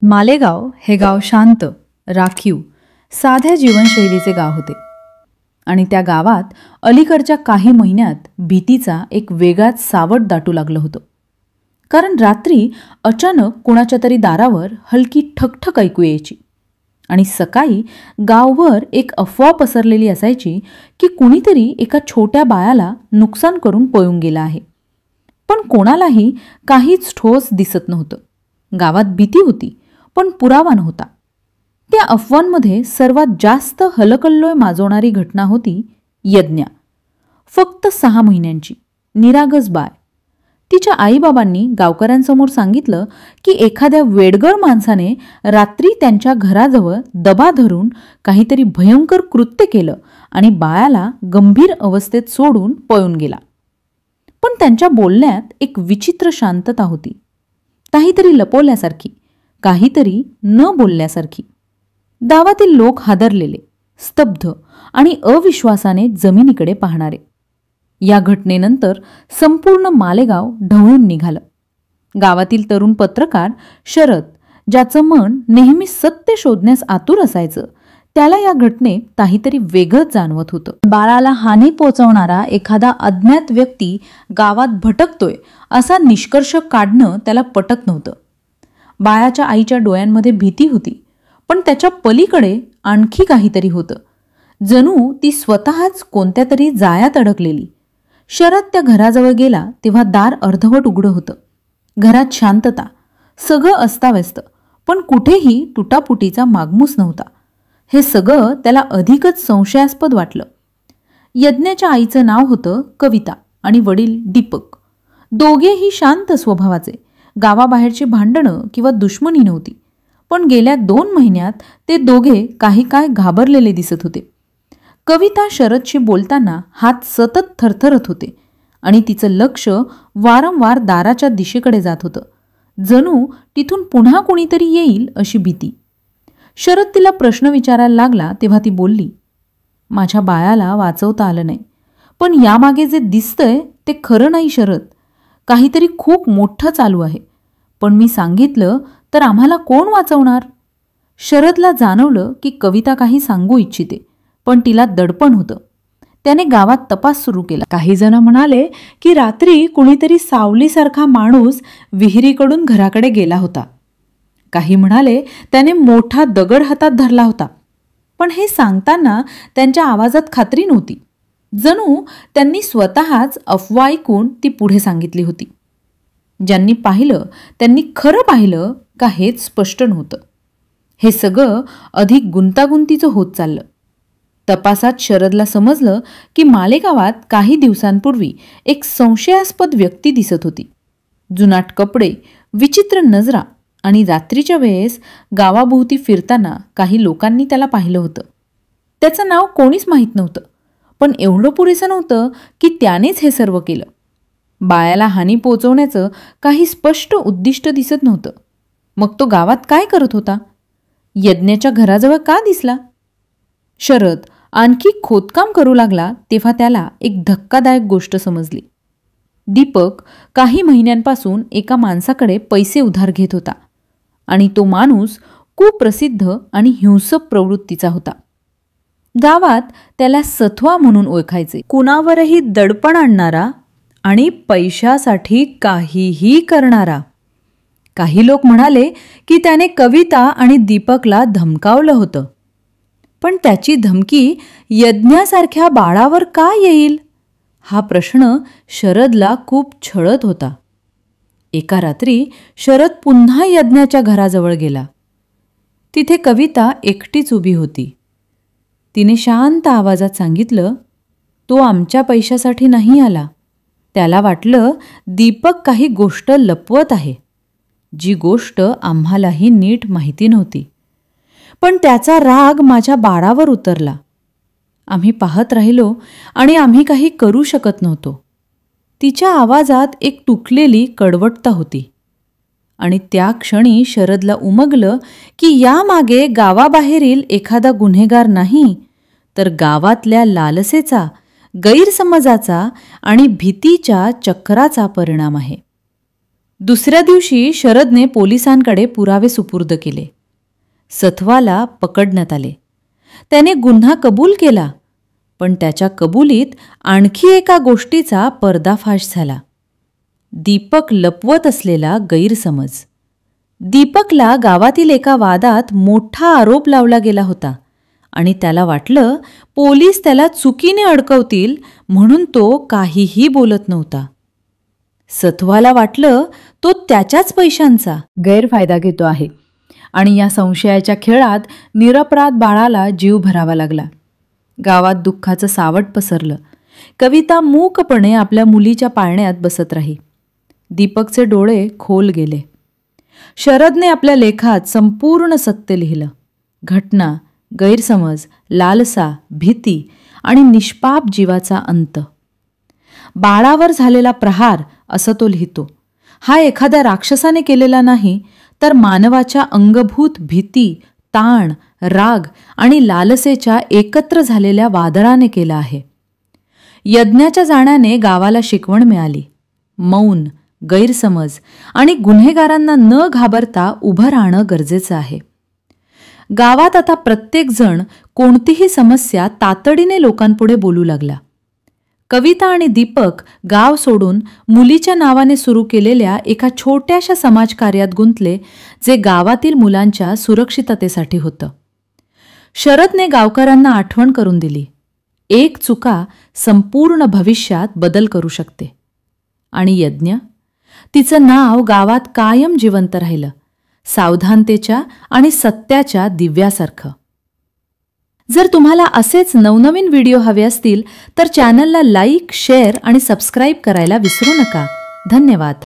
मालेगाव हे गाव शांत, राखीव, साध्या जीवनशैलीचे गाव होते आणि त्या गावात अलीकडच्या काही महिन्यात भीतीचा एक वेगळाच सावट दाटू लागलं होतं. कारण रात्री अचानक कोणाच्या तरी दारावर हलकी ठकठक ऐकू यायची आणि सकाळी गावभर एक अफवा पसरलेली असायची की कुणीतरी एका छोट्या बाळाला नुकसान करून पळून गेला आहे. पण कोणालाही काहीच ठोस दिसत नव्हतं. गावात भीती होती पण पुरावा नव्हता. त्या अफवांमध्ये सर्वात जास्त हलकल्लोळ माजवणारी घटना होती यज्ञा. फक्त 6 महिन्यांची निरागस बाळ. तिच्या आईबाबांनी गावकऱ्यांसमोर सांगितलं की एखाद्या वेडगळ माणसाने रात्री त्यांच्या घराजवळ दबा धरून काहीतरी भयंकर कृत्य केलं आणि बाळाला गंभीर अवस्थेत सोडून पळून गेला. पण त्यांच्या बोलण्यात एक विचित्र शांतता होती. काहीतरी लपवल्यासारखी, काहीतरी न बोलल्यासारखी. गावातील लोक हादरलेले, स्तब्ध आणि अविश्वासाने जमिनीकडे पाहणारे. या घटनेनंतर संपूर्ण मालेगाव ढवळून निघालं. गावातील तरुण पत्रकार शरद, ज्याचं मन नेहमी सत्य शोधण्यास आतुर असायचं, त्याला या घटनेत काहीतरी वेगळंच जाणवत होतं. बाळाला हानी पोचवणारा एखादा अज्ञात व्यक्ती गावात भटकतोय असा निष्कर्ष काढणं त्याला पटत नव्हतं. बाळाच्या आईच्या डोळ्यांमध्ये भीती होती, पण त्याच्या पलीकडे आणखी काहीतरी होतं. जणू ती स्वतःच कोणत्या तरी जाळ्यात अडकलेली. शरद त्या घराजवळ गेला तेव्हा दार अर्धवट उघडं होतं. घरात शांतता, सगळं अस्ताव्यस्त, पण कुठेही तुटापुटीचा मागमूस नव्हता. हे सगळं त्याला अधिकच संशयास्पद वाटलं. यज्ञाच्या आईचं नाव होतं कविता आणि वडील दीपक. दोघेही शांत स्वभावाचे. गावाबाहेरची भांडणं किंवा दुश्मनी नव्हती. पण गेल्या 2 महिन्यात ते दोघे काही काय घाबरलेले दिसत होते. कविता शरदशी बोलताना हात सतत थरथरत होते आणि तिचं लक्ष वारंवार दाराच्या दिशेकडे जात होतं. जणू तिथून पुन्हा कुणीतरी येईल अशी भीती. शरद तिला प्रश्न विचारायला लागला तेव्हा ती बोलली, माझ्या बाळाला वाचवता आलं नाही, पण यामागे जे दिसतंय ते खरं नाही शरद. काहीतरी खूप मोठं चालू आहे. पण मी सांगितलं तर आम्हाला कोण वाचवणार? शरदला जाणवलं की कविता काही सांगू इच्छिते, पण तिला दडपण होतं. त्याने गावात तपास सुरू केला. काही जण म्हणाले की रात्री कुणीतरी सावलीसारखा माणूस विहिरीकडून घराकडे गेला होता. काही म्हणाले त्याने मोठा दगड हातात धरला होता. पण हे सांगताना त्यांच्या आवाजात खात्री नव्हती. जणू त्यांनी स्वतःच अफवा ऐकून ती पुढे सांगितली होती. ज्यांनी पाहिलं त्यांनी खरं पाहिलं का हेच स्पष्ट नव्हतं. हे सगळं अधिक गुंतागुंतीचं होत चाललं. तपासात शरदला समजलं की मालेगावात काही दिवसांपूर्वी एक संशयास्पद व्यक्ती दिसत होती. जुनाट कपडे, विचित्र नजरा आणि रात्रीच्या वेळेस गावाभोवती फिरताना काही लोकांनी त्याला पाहिलं होतं. त्याचं नाव कोणीच माहीत नव्हतं, पण एवढं पुरेसं नव्हतं की त्यानेच हे सर्व केलं. बाळाला हानी पोचवण्याचं काही स्पष्ट उद्दिष्ट दिसत नव्हतं. मग तो गावात काय करत होता? यज्ञाच्या घराजवळ का दिसला? शरद आणखी खोदकाम करू लागला तेव्हा त्याला एक धक्कादायक गोष्ट समजली. दीपक काही महिन्यांपासून एका माणसाकडे पैसे उधार घेत होता आणि तो माणूस कुप्रसिद्ध आणि हिंसक प्रवृत्तीचा होता. गावात त्याला सथवा म्हणून ओळखायचे. कुणावरही दडपण आणणारा आणि पैशासाठी काहीही करणारा. काही लोक म्हणाले की त्याने कविता आणि दीपकला धमकावलं होतं. पण त्याची धमकी यज्ञासारख्या बाळावर का येईल? हा प्रश्न शरदला खूप छळत होता. एका रात्री शरद पुन्हा यज्ञाच्या घराजवळ गेला. तिथे कविता एकटीच उभी होती. तिने शांत आवाजात सांगितलं, तो आमच्या पैशासाठी नाही आला. त्याला वाटलं दीपक काही गोष्ट लपवत आहे, जी गोष्ट आम्हालाही नीट माहिती नव्हती. पण त्याचा राग माझ्या बाळावर उतरला. आम्ही पाहत राहिलो आणि आम्ही काही करू शकत नव्हतो. तिच्या आवाजात एक तुटलेली कडवटता होती आणि त्या क्षणी शरदला उमगलं की यामागे गावाबाहेरील एखादा गुन्हेगार नाही, तर गावातल्या लालसेचा, गैरसमजाचा आणि भीतीच्या चक्राचा परिणाम आहे. दुसऱ्या दिवशी शरदने पोलिसांकडे पुरावे सुपूर्द केले. सथवाला पकडण्यात आले. त्याने गुन्हा कबूल केला, पण त्याच्या कबुलीत आणखी एका गोष्टीचा पर्दाफाश झाला. दीपक लपवत असलेला गैरसमज. दीपकला गावातील एका वादात मोठा आरोप लावला गेला होता आणि त्याला वाटलं पोलीस त्याला चुकीने अडकवतील, म्हणून तो काहीही बोलत नव्हता. सथवाला वाटलं तो त्याच्याच पैशांचा गैरफायदा घेतो आहे आणि या संशयाच्या खेळात निरपराध बाळाला जीव भरावा लागला. गावात दुःखाचं सावट पसरलं. कविता मूकपणे आपल्या मुलीच्या पाळण्यात बसत राही. दीपकचे डोळे खोल गेले. शरदने आपल्या लेखात संपूर्ण सत्य लिहिलं. घटना, गैरसमज, लालसा, भीती आणि निष्पाप जीवाचा अंत. बाळावर झालेला प्रहार असं तो लिहितो. हा एखाद्या राक्षसाने केलेला नाही, तर मानवाच्या अंगभूत भीती, ताण, राग आणि लालसेच्या एकत्र झालेल्या वादळाने केला आहे. यज्ञाच्या जाण्याने गावाला शिकवण मिळाली. मौन, गैरसमज आणि गुन्हेगारांना न घाबरता उभं राहणं गरजेचं आहे. गावात आता प्रत्येकजण कोणतीही समस्या तातडीने लोकांपुढे बोलू लागला. कविता आणि दीपक गाव सोडून मुलीच्या नावाने सुरू केलेल्या एका छोट्याशा समाजकार्यात गुंतले, जे गावातील मुलांच्या सुरक्षिततेसाठी होतं. शरदने गावकऱ्यांना आठवण करून दिली, एक चुका संपूर्ण भविष्यात बदल करू शकते. आणि यज्ञ, तिचं नाव गावात कायम जिवंत राहिलं, सावधानतेच्या आणि सत्याच्या दिव्यासारखं. जर तुम्हाला असेच नवनवीन व्हिडिओ हवे असतील तर चॅनलला लाईक, शेअर आणि सबस्क्राईब करायला विसरू नका. धन्यवाद.